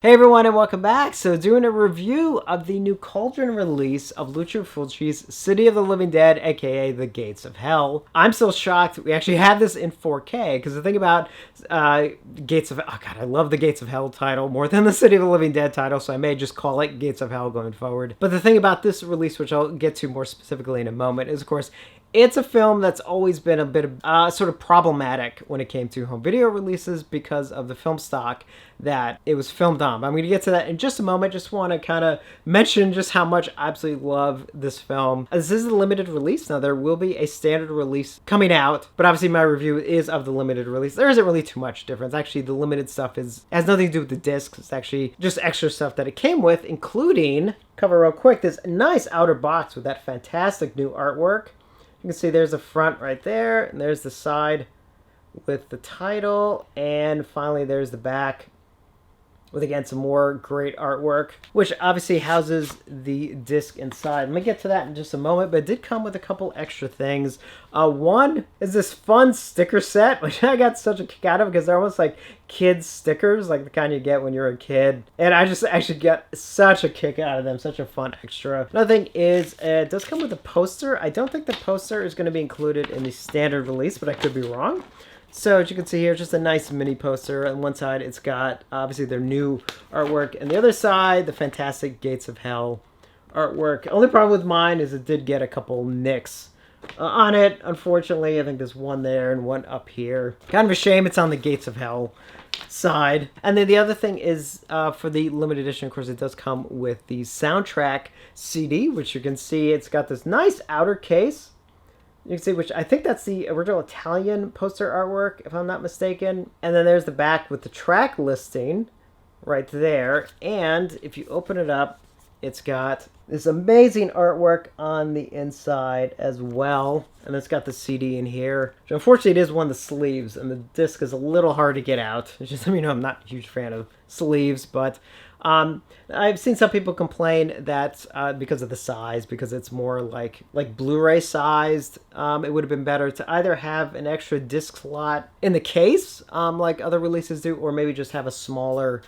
Hey everyone and welcome back. So doing a review of the new Cauldron release of Lucio Fulci's City of the Living Dead, aka The Gates of Hell. I'm still shocked we actually had this in 4K, because the thing about Gates of... Oh god, I love the Gates of Hell title more than the City of the Living Dead title, so I may just call it Gates of Hell going forward. But the thing about this release, which I'll get to more specifically in a moment, is of course it's a film that's always been a bit of sort of problematic when it came to home video releases because of the film stock that it was filmed on. I'm going to get to that in just a moment. Just want to kind of mention just how much I absolutely love this film. This is a limited release. Now, there will be a standard release coming out, but obviously my review is of the limited release. There isn't really too much difference. Actually, the limited stuff has nothing to do with the discs. It's actually just extra stuff that it came with, including, cover real quick, this nice outer box with that fantastic new artwork. You can see there's the front right there, and there's the side with the title, and finally there's the back with, again, some more great artwork, which obviously houses the disc inside. Let me get to that in just a moment, but it did come with a couple extra things. One is this fun sticker set, which I got such a kick out of because they're almost like kids stickers, like the kind you get when you're a kid. And I just actually got such a kick out of them, such a fun extra. Another thing is it does come with a poster. I don't think the poster is going to be included in the standard release, but I could be wrong. So as you can see here, just a nice mini poster. On one side, it's got obviously their new artwork, and the other side, the fantastic Gates of Hell artwork. Only problem with mine is it did get a couple nicks on it. Unfortunately, I think there's one there and one up here. Kind of a shame it's on the Gates of Hell side. And then the other thing is for the limited edition, of course, it does come with the soundtrack CD, which you can see it's got this nice outer case. You can see, which I think that's the original Italian poster artwork, if I'm not mistaken. And then there's the back with the track listing right there. And if you open it up, it's got this amazing artwork on the inside as well. And it's got the CD in here. Which unfortunately, it is one of the sleeves, and the disc is a little hard to get out. It's just, I'm not a huge fan of sleeves, but I've seen some people complain that because of the size, because it's more like Blu-ray sized, it would have been better to either have an extra disc slot in the case, like other releases do, or maybe just have a smaller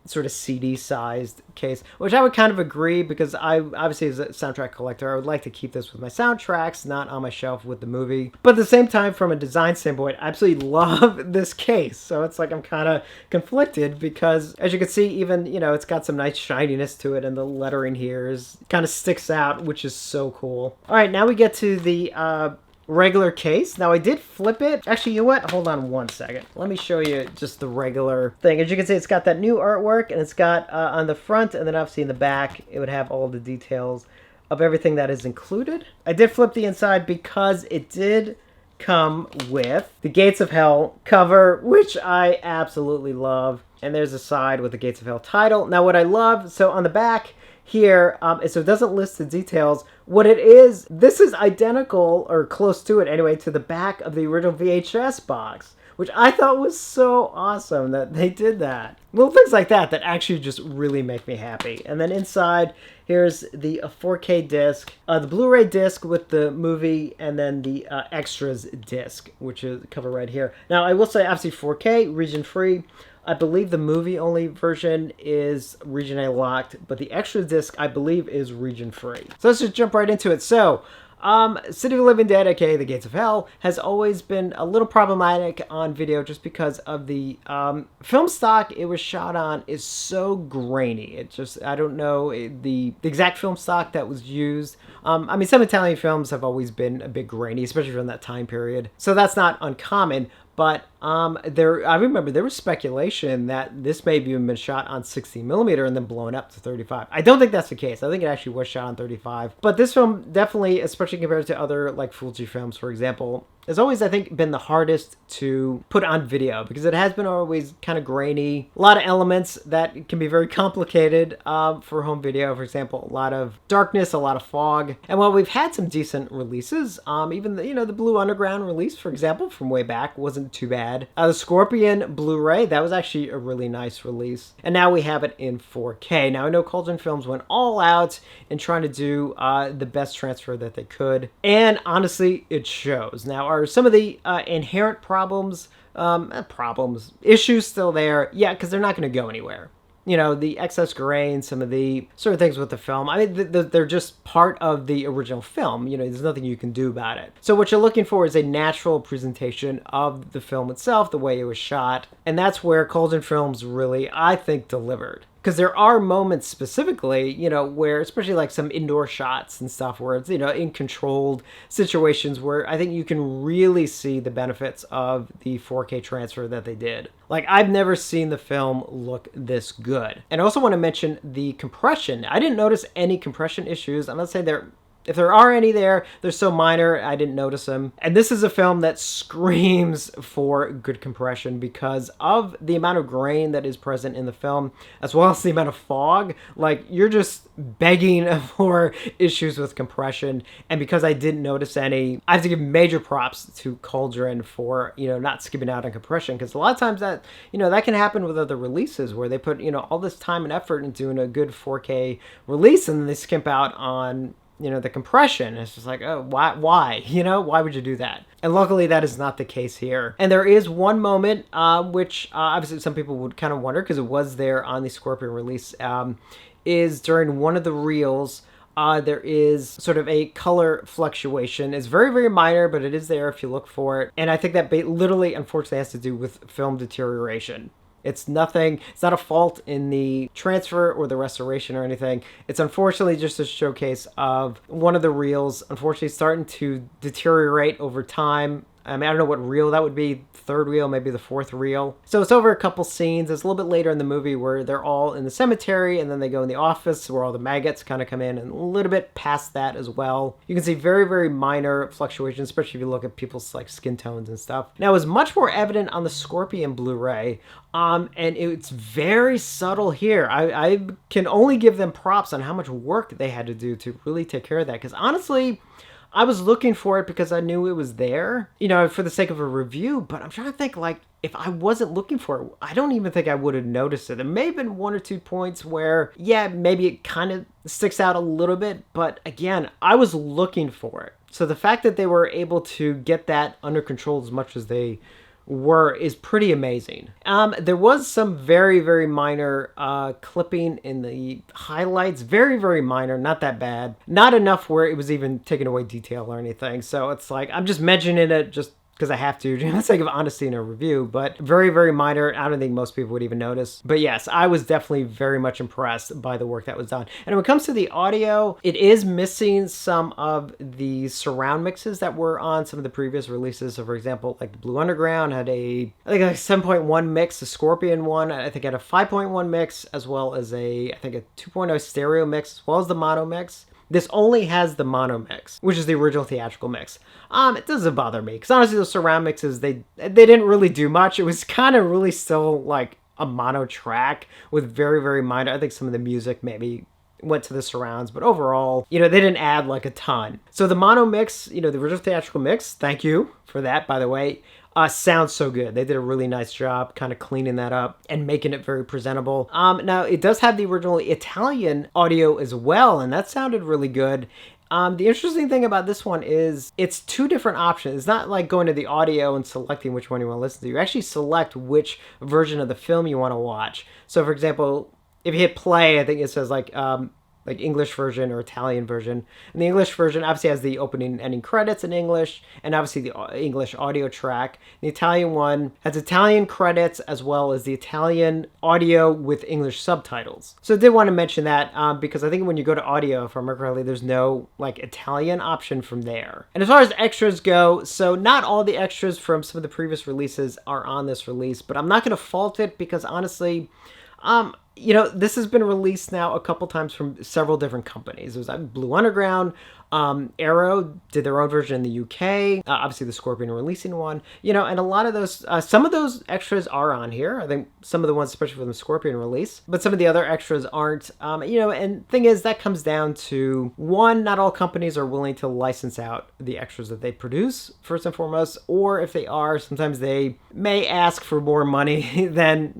sort of CD-sized case, which I would kind of agree, because I, obviously as a soundtrack collector, I would like to keep this with my soundtracks, not on my shelf with the movie. But at the same time, from a design standpoint, I absolutely love this case. So it's like I'm kind of conflicted, because as you can see, even, it's got some nice shininess to it, and the lettering here is kind of sticks out, which is so cool. All right, now we get to the regular case. Now I did flip it. Actually, you know what? Hold on one second. Let me show you just the regular thing. As you can see, it's got that new artwork, and it's got on the front, and then obviously in the back, it would have all the details of everything that is included. I did flip the inside because it did come with the Gates of Hell cover, which I absolutely love. And there's a side with the Gates of Hell title. Now what I love, so on the back here, so it doesn't list the details. What it is, this is identical, or close to it anyway, to the back of the original VHS box, which I thought was so awesome that they did that. Little things like that actually just really make me happy. And then inside, here's the 4K disc, the Blu-ray disc with the movie, and then the extras disc, which is cover right here. Now, I will say, obviously 4K, region-free. I believe the movie-only version is region A locked, but the extra disc, I believe, is region-free. So let's just jump right into it. So, City of the Living Dead, aka The Gates of Hell, has always been a little problematic on video just because of the film stock it was shot on is so grainy. It just, I don't know the exact film stock that was used. I mean, some Italian films have always been a bit grainy, especially from that time period. So that's not uncommon. But I remember there was speculation that this may have even been shot on 16mm and then blown up to 35. I don't think that's the case. I think it actually was shot on 35. But this film definitely, especially compared to other like Fulci films, for example, has always, I think, been the hardest to put on video because it has been always kind of grainy. A lot of elements that can be very complicated for home video. For example, a lot of darkness, a lot of fog. And while we've had some decent releases, even the Blue Underground release, for example, from way back wasn't too bad. The Scorpion Blu-ray, that was actually a really nice release. And now we have it in 4K. Now, I know Cauldron Films went all out in trying to do the best transfer that they could. And honestly, it shows. Now, are some of the inherent issues still there? Yeah, because they're not going to go anywhere. the excess grain, some of the sort of things with the film. I mean, they're just part of the original film. There's nothing you can do about it. So what you're looking for is a natural presentation of the film itself, the way it was shot. And that's where Cauldron Films really, I think, delivered. Because there are moments specifically, where, especially like some indoor shots and stuff where it's, in controlled situations where I think you can really see the benefits of the 4K transfer that they did. Like, I've never seen the film look this good. And I also want to mention the compression. I didn't notice any compression issues. I'm not saying if there are any there, they're so minor, I didn't notice them. And this is a film that screams for good compression because of the amount of grain that is present in the film, as well as the amount of fog. Like, you're just begging for issues with compression. And because I didn't notice any, I have to give major props to Cauldron for, not skipping out on compression. Because a lot of times that can happen with other releases where they put, all this time and effort into doing a good 4K release and then they skimp out on the compression. It's just like, oh, why? Why would you do that? And luckily that is not the case here. And there is one moment, which obviously some people would kind of wonder because it was there on the Scorpion release, is during one of the reels, there is sort of a color fluctuation. It's very, very minor, but it is there if you look for it. And I think that literally, unfortunately, has to do with film deterioration. It's nothing, it's not a fault in the transfer or the restoration or anything. It's unfortunately just a showcase of one of the reels, unfortunately starting to deteriorate over time. I mean, I don't know what reel that would be, third reel, maybe the fourth reel. So it's over a couple scenes. It's a little bit later in the movie where they're all in the cemetery and then they go in the office where all the maggots kind of come in, and a little bit past that as well. You can see very, very minor fluctuations, especially if you look at people's like skin tones and stuff. Now, it was much more evident on the Scorpion Blu-ray, and it's very subtle here. I can only give them props on how much work they had to do to really take care of that, because honestly, I was looking for it because I knew it was there, for the sake of a review, but I'm trying to think, like, if I wasn't looking for it, I don't even think I would have noticed it. There may have been one or two points where, yeah, maybe it kind of sticks out a little bit, but again, I was looking for it. So the fact that they were able to get that under control as much as they is pretty amazing. There was some very, very minor clipping in the highlights. Very, very minor, not that bad. Not enough where it was even taking away detail or anything. So it's like, I'm just mentioning it just because I have to, for the sake of honesty in a review, but very, very minor. I don't think most people would even notice. But yes, I was definitely very much impressed by the work that was done. And when it comes to the audio, it is missing some of the surround mixes that were on some of the previous releases. So for example, like the Blue Underground had I think a 7.1 mix, the Scorpion one, I think had a 5.1 mix, as well as I think a 2.0 stereo mix, as well as the mono mix. This only has the mono mix, which is the original theatrical mix. It doesn't bother me, because honestly, those surround mixes, they didn't really do much. It was kind of really still like a mono track with very, very minor. I think some of the music maybe went to the surrounds, but overall, they didn't add like a ton. So the mono mix, the original theatrical mix, thank you for that, by the way, sounds so good. They did a really nice job kind of cleaning that up and making it very presentable. Now, it does have the original Italian audio as well, and that sounded really good. The interesting thing about this one is it's two different options. It's not like going to the audio and selecting which one you want to listen to. You actually select which version of the film you want to watch. So, for example, if you hit play, I think it says like English version or Italian version. And the English version obviously has the opening and ending credits in English, and obviously the English audio track. The Italian one has Italian credits as well as the Italian audio with English subtitles. So I did want to mention that because I think when you go to audio, if I remember correctly, there's no like Italian option from there. And as far as extras go, so not all the extras from some of the previous releases are on this release, but I'm not going to fault it because honestly, this has been released now a couple times from several different companies. It was Blue Underground, Arrow did their own version in the UK, obviously the Scorpion releasing one, and a lot of those, some of those extras are on here. I think some of the ones, especially from the Scorpion release, but some of the other extras aren't, and thing is, that comes down to, one, not all companies are willing to license out the extras that they produce, first and foremost, or if they are, sometimes they may ask for more money than,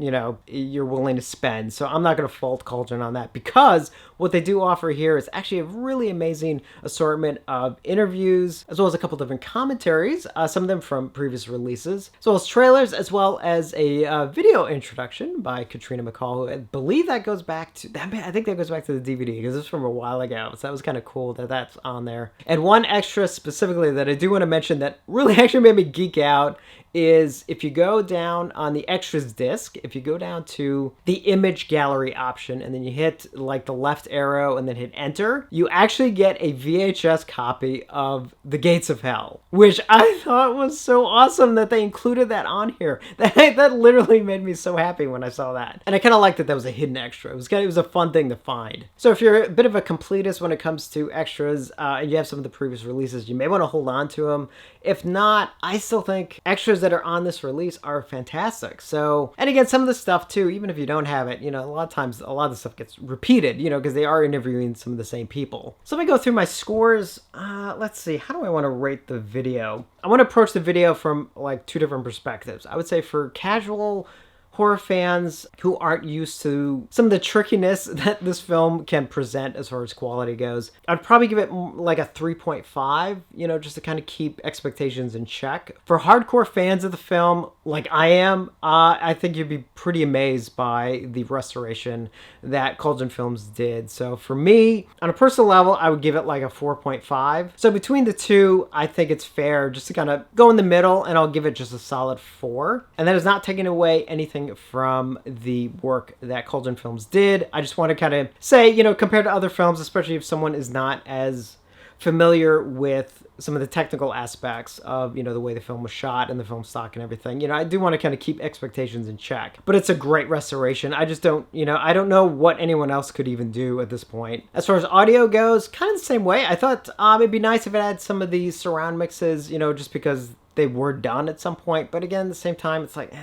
you're willing to spend. So So I'm not going to fault Cauldron on that, because what they do offer here is actually a really amazing assortment of interviews, as well as a couple different commentaries, some of them from previous releases, as well as trailers, as well as a video introduction by Katrina McCall, who I believe that goes back to, I think that goes back to the DVD, because it's from a while ago. So that was kind of cool that that's on there. And one extra specifically that I do want to mention that really actually made me geek out is if you go down on the extras disc, if you go down to the image gallery option and then you hit like the left arrow and then hit enter, you actually get a VHS copy of The Gates of Hell, which I thought was so awesome that they included that on here. That literally made me so happy when I saw that. And I kind of liked that was a hidden extra. It was a fun thing to find. So if you're a bit of a completist when it comes to extras and you have some of the previous releases, you may want to hold on to them. If not, I still think extras that are on this release are fantastic. So, and again, some of the stuff too, even if you don't have it, a lot of times a lot of the stuff gets repeated, because they are interviewing some of the same people. So let me go through my scores. Let's see, how do I want to rate the video? I want to approach the video from like two different perspectives. I would say for casual horror fans who aren't used to some of the trickiness that this film can present as far as quality goes, I'd probably give it like a 3.5, just to kind of keep expectations in check. For hardcore fans of the film, like I am, I think you'd be pretty amazed by the restoration that Cauldron Films did. So for me, on a personal level, I would give it like a 4.5. So between the two, I think it's fair just to kind of go in the middle, and I'll give it just a solid 4. And that is not taking away anything from the work that Cauldron Films did. I just want to kind of say, compared to other films, especially if someone is not as familiar with some of the technical aspects of, the way the film was shot and the film stock and everything, I do want to kind of keep expectations in check. But it's a great restoration. I just don't, I don't know what anyone else could even do at this point. As far as audio goes, kind of the same way. I thought it'd be nice if it had some of these surround mixes, just because they were done at some point. But again, at the same time, it's like,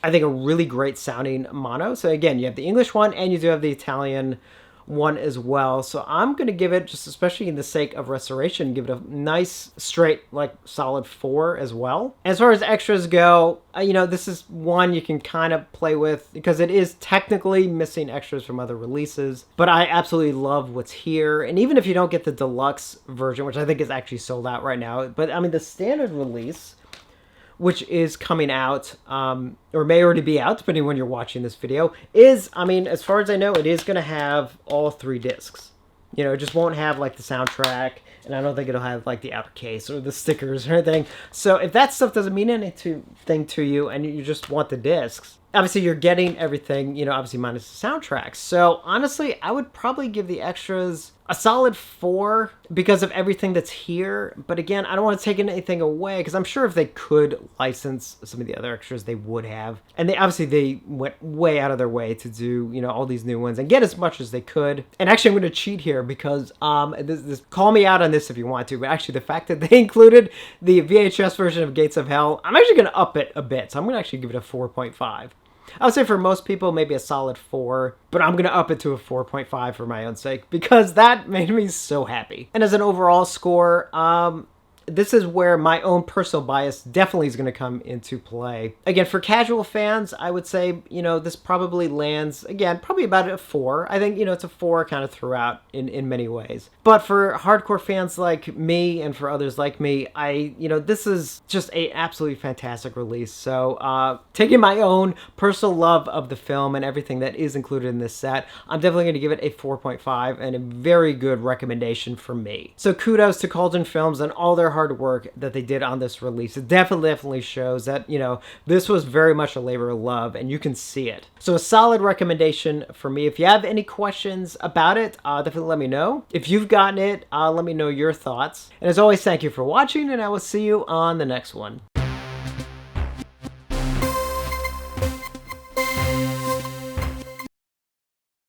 I think a really great sounding mono. So again, you have the English one and you do have the Italian one as well. So I'm going to give it, just especially in the sake of restoration, give it a nice, straight, like solid 4 as well. As far as extras go, this is one you can kind of play with because it is technically missing extras from other releases, but I absolutely love what's here. And even if you don't get the deluxe version, which I think is actually sold out right now, but I mean, the standard release, which is coming out, or may already be out, depending when you're watching this video, is, as far as I know, it is going to have all 3 discs. It just won't have, like, the soundtrack, and I don't think it'll have, like, the outer case or the stickers or anything. So if that stuff doesn't mean anything to you and you just want the discs, obviously you're getting everything, obviously minus the soundtrack. So honestly, I would probably give the extras a solid 4 because of everything that's here. But again, I don't want to take anything away because I'm sure if they could license some of the other extras, they would have. And they went way out of their way to do, all these new ones and get as much as they could. And actually, I'm going to cheat here because call me out on this if you want to, but actually the fact that they included the VHS version of Gates of Hell, I'm actually going to up it a bit. So I'm going to actually give it a 4.5. I would say for most people, maybe a solid 4, but I'm going to up it to a 4.5 for my own sake because that made me so happy. And as an overall score, this is where my own personal bias definitely is going to come into play. Again, for casual fans, I would say, this probably lands, again, probably about a 4. I think, it's a 4 kind of throughout in many ways. But for hardcore fans like me and for others like me, this is just a absolutely fantastic release. So taking my own personal love of the film and everything that is included in this set, I'm definitely going to give it a 4.5 and a very good recommendation from me. So kudos to Cauldron Films and all their hard work that they did on this release. It definitely shows that, this was very much a labor of love and you can see it. So a solid recommendation for me. If you have any questions about it, definitely let me know. If you've gotten it, let me know your thoughts. And as always, thank you for watching and I will see you on the next one.